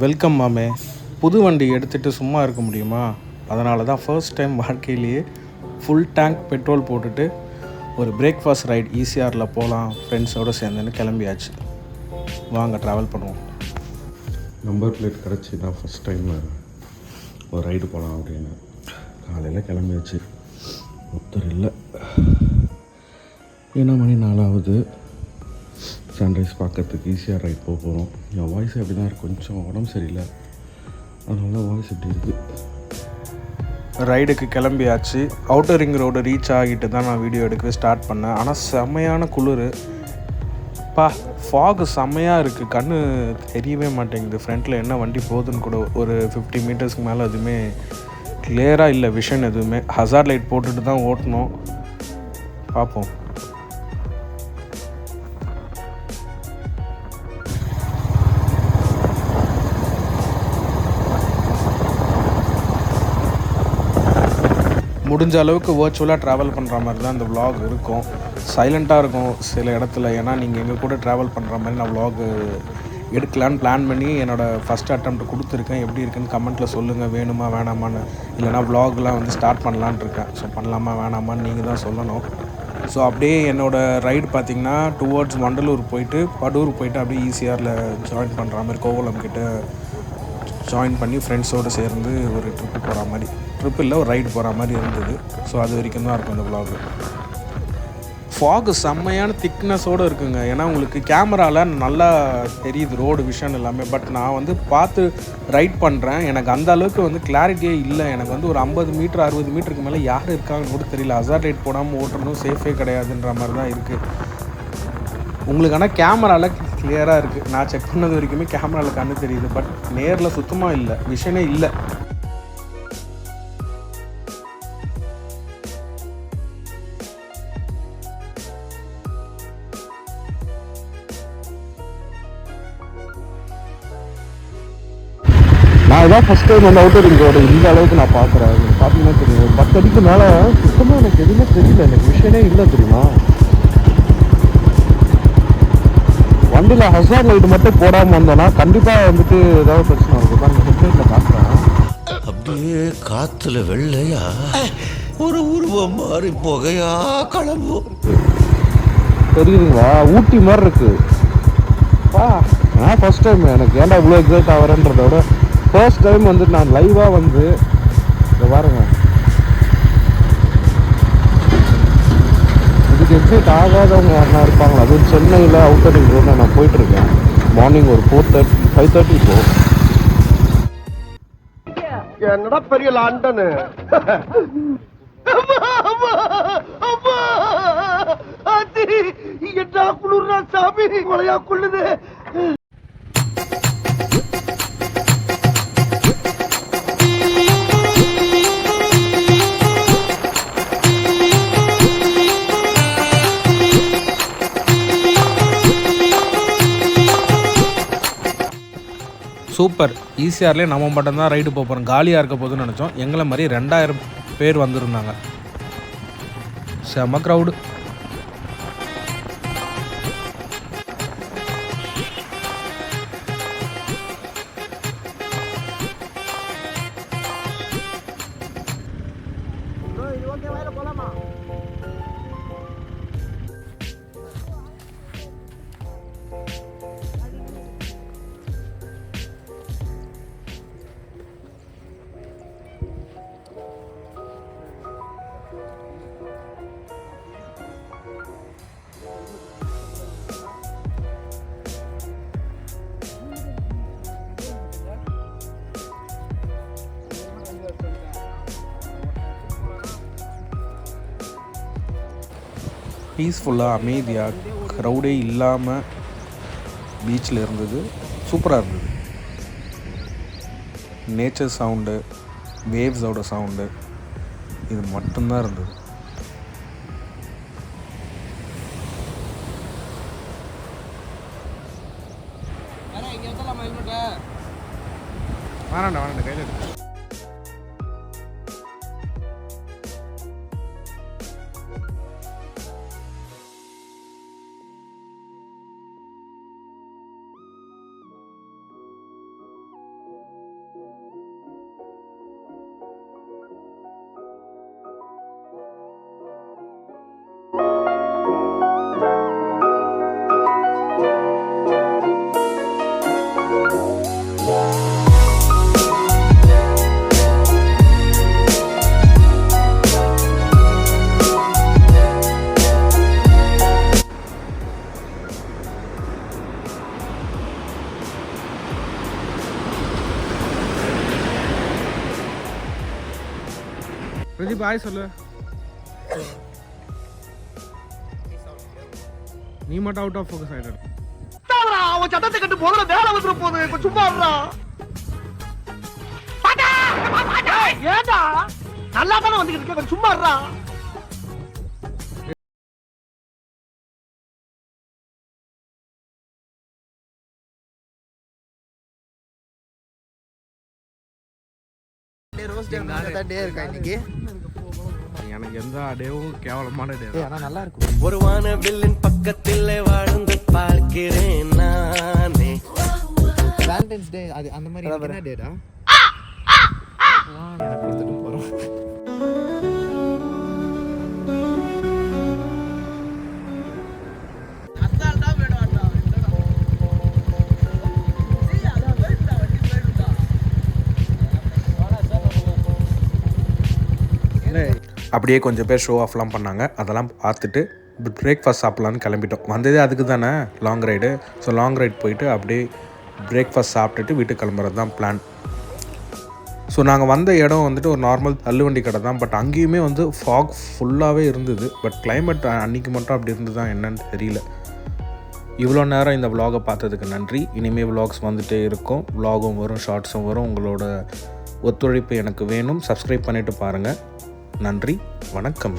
Welcome மாமே. புது வண்டி எடுத்துகிட்டு சும்மா இருக்க முடியுமா? அதனால தான் ஃபர்ஸ்ட் டைம் வாழ்க்கையிலேயே ஃபுல் டேங்க் பெட்ரோல் போட்டுட்டு ஒரு பிரேக்ஃபாஸ்ட் ரைட் ஈசிஆரில் போகலாம் ஃப்ரெண்ட்ஸோடு சேர்ந்துன்னு கிளம்பியாச்சு. வாங்க ட்ராவல் பண்ணுவோம். நம்பர் பிளேட் கிடச்சி தான் ஃபஸ்ட் டைம் ஒரு ரைடு போகலாம் அப்படின்னு காலையில் கிளம்பியாச்சு. ஒருத்தர் இல்லை. என்ன மணி 4 சன்ரைஸ் பார்க்கறதுக்கு ஈஸியாக ரைட் போக போகிறோம். என் வாய்ஸ் அப்படி தான் இருக்குது, கொஞ்சம் உடம்பு சரியில்லை, அதனால வாய்ஸ் இப்படி இருக்குது. ரைடுக்கு கிளம்பியாச்சு. அவுட்டர் ரிங் ரோடு ரீச் ஆகிட்டு தான் நான் வீடியோ எடுக்கவே ஸ்டார்ட் பண்ணேன். ஆனால் செம்மையான குளிர். ஃபாகு செம்மையாக இருக்குது, கண்ணு தெரியவே மாட்டேங்குது. ஃப்ரண்ட்டில் என்ன வண்டி போகுதுன்னு கூட ஒரு 50 மீட்டர்ஸ்க்கு மேலே எதுவுமே கிளியராக இல்லை, விஷன் எதுவுமே. ஹசார்ட் லைட் போட்டுட்டு தான் ஓட்டணும். பார்ப்போம். முடிஞ்ச அளவுக்கு வர்ச்சுவலாக ட்ராவல் பண்ணுற மாதிரி தான் இந்த விலாக் இருக்கும். சைலண்ட்டாக இருக்கும் சில இடத்துல. ஏன்னா நீங்கள் எங்கள் கூட ட்ராவல் பண்ணுற மாதிரி நான் விலாக் எடுக்கலான்னு பிளான் பண்ணி என்னோடய ஃபஸ்ட் அட்டெம்ப்ட் கொடுத்துருக்கேன். எப்படி இருக்குன்னு கமெண்ட்டில் சொல்லுங்கள், வேணுமா வேணாமான்னு. இல்லைனா விலாக்லாம் வந்து ஸ்டார்ட் பண்ணலான் இருக்கேன். ஸோ பண்ணலாமா வேணாமான்னு நீங்கள் தான் சொல்லணும். ஸோ அப்படியே என்னோடய ரைடு பார்த்திங்கன்னா டுவர்ட்ஸ் வண்டலூர் போயிட்டு படூர் போயிட்டு அப்படியே ஈசிஆரில் ஜாயின் பண்ணுற மாதிரி, கோவலம் கிட்ட ஜாயின் பண்ணி ஃப்ரெண்ட்ஸோடு சேர்ந்து ஒரு ட்ரிப்பு போகிற மாதிரி, ட்ரிப் இல்லை ஒரு ரைடு போகிற மாதிரி இருந்தது. ஸோ அது வரைக்கும் தான் இருக்கும் இந்த விலாகு. ஃபாகு செம்மையான திக்னஸோடு இருக்குங்க. ஏன்னா உங்களுக்கு கேமராவில் நல்லா தெரியுது ரோடு விஷன் எல்லாமே. பட் நான் வந்து பார்த்து ரைட் பண்ணுறேன், எனக்கு அந்த அளவுக்கு வந்து கிளாரிட்டியே இல்லை. எனக்கு வந்து ஒரு 50 மீட்டர் 60 மீட்டருக்கு மேலே யார் இருக்காங்கன்னு கூட தெரியல. ஹசார்ட் லைட் போடாமல் ஓட்டுறதும் சேஃபே கிடையாதுன்ற மாதிரி தான் இருக்குது உங்களுக்கு. ஆனால் கேமராவில் கிளியராக இருக்குது. நான் செக் பண்ணது வரைக்குமே கேமராவில் கண்ணு தெரியுது. பட் நேரில் சுத்தமாக இல்லை, விஷனே இல்லை. நான் இதான் ஃபஸ்ட் டைம் வந்து அவுட்டர் ரிங் ரோடு இந்த அளவுக்கு நான் பார்க்குறேன். பார்த்தீங்கன்னா தெரியும், 10 அடிக்கு மேலே சுத்தமாக எனக்கு எதுவுமே தெரியல, எனக்கு விஷயமே இல்லை தெரியுமா. வண்டியில் ஹசார்ட் லைட் மட்டும் போடாமல் வந்தோன்னா கண்டிப்பாக வந்துட்டு ஏதாவது பிரச்சனை இருக்கும். தான் ஹெட்லைட்டில் பார்க்குறேன், அப்படியே காற்றுல வெள்ளையா ஒரு உருவம் மாறி புகையா கிளம்பும். தெரியுதுங்களா, ஊட்டி மாதிரி இருக்குது. நான் ஃபஸ்ட் டைம் எனக்கு ஏன்டா இவ்வளோ எக்ஸைட் ஆகிறேன்றத விட ஃபர்ஸ்ட் டைம் வந்து நான் லைவாக வந்து இதை பாருங்க, இதுக்கு எக்ஸைட் ஆகாதவங்க யாருனா இருப்பாங்களா? அதுவும் சென்னையில் அவுட்டர் ரிங் ரோடில் நான் போயிட்டுருக்கேன். மார்னிங் ஒரு 4:30 5:30 இப்போ. என்னடா பெரிய லண்டனு என்ன குளிர்னா சாமி, மழையா கொள்ளுது. சூப்பர். ஈசிஆர்லேயே நம்ம மட்டும்தான் ரைடு போகிறோம். காலியாக இருக்க போதுன்னு நினச்சோம். எங்களை மாதிரி 2000 பேர் வந்திருந்தாங்க. செம க்ரௌடு. பீஸ்ஃபுல்லாக அமைதியாக க்ரௌடே இல்லாமல் பீச்சில் இருந்தது. சூப்பராக இருந்தது. நேச்சர் சவுண்டு, வேவ்ஸோட சவுண்டு, இது மட்டும்தான் இருந்தது. வேணாண்டா கையில் எடுத்து. பிரதீப் ஆய் சொல்லு. நீ மட்டும் அவுட் ஆஃப் ஃபோக்கஸ் ஆயிட்ட. அவன் சட்டத்தை கட்டு முதல்ல வேலை வந்துட போகுது. சும்மா ஏண்டா நல்லா தானே வந்துகிட்டு இருக்க, சும்மா எனக்கு எந்த டேவும் கேவலமான டே. ஆனா நல்லா இருக்கும். ஒரு வானவில்லின் பக்கத்தில் வாழ்ந்து பார்க்கிறேன் நானே. வேலண்டைன்ஸ் டே அது அந்த மாதிரி என்ன டேடா? எனக்கு கொடுத்துட்டு போறோம். அப்படியே கொஞ்சம் பேர் ஷோ ஆஃப்லாம் பண்ணாங்க. அதெல்லாம் பார்த்துட்டு பிரேக்ஃபாஸ்ட் சாப்பிட்லான்னு கிளம்பிட்டோம். வந்ததே அதுக்கு தானே, long ride. So long ride போயிட்டு அப்படியே பிரேக்ஃபாஸ்ட் சாப்பிட்டுட்டு வீட்டுக்கு கிளம்புறது தான் பிளான். ஸோ நாங்கள் வந்த இடம் வந்துட்டு ஒரு நார்மல் தள்ளுவண்டி கடை தான். பட் அங்கேயுமே வந்து ஃபாக் ஃபுல்லாகவே இருந்தது. பட் கிளைமேட் அன்றைக்கி மட்டும் அப்படி இருந்து தான் என்னன்னு தெரியல. இவ்வளோ நேரம் இந்த விலாகை பார்த்ததுக்கு நன்றி. இனிமேல் விலாக்ஸ் வந்துகிட்டே இருக்கும். விலாகும் வரும், ஷார்ட்ஸும் வரும். உங்களோட ஒத்துழைப்பு எனக்கு வேணும். சப்ஸ்கிரைப் பண்ணிவிட்டு பாருங்கள். நன்றி, வணக்கம்.